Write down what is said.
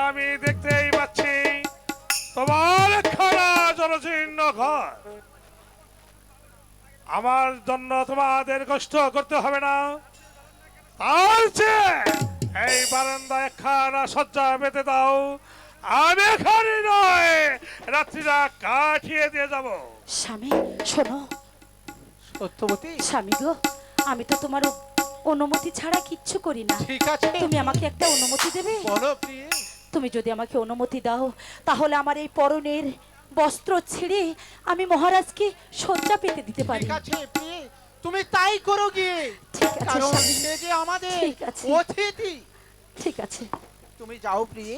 আমি দেখতেই পাচ্ছি তোমার খানা জলজীর্ণ ঘর। আমার জন্য তোমাদের কষ্ট করতে হবে না। তার চেয়ে এই বারান্দায় একখানা শয্যা পেতে দাও, আমি এখানে নয় রাত্রিটা কাটিয়ে দিয়ে যাব। স্বামী শোনো, সত্যবতী, স্বামী গো, আমি তো তোমার অনুমতি ছাড়া কিচ্ছু করি না। ঠিক আছে, তুমি আমাকে একটা অনুমতি দেবে? বলো প্রিয়ে। তুমি যদি আমাকে অনুমতি দাও তাহলে আমার এই পরনের বস্ত্র ছিঁড়ে আমি মহারাজকে শয্যা পেতে দিতে পারি। ঠিক আছে প্রিয়ে, তুমি তাই করো গিয়ে। ঠিক আছে কারণ স্বামী। সে যে আমাদের ঠিক আছে। অতিথি। ঠিক আছে। তুমি যাও প্রিয়ে।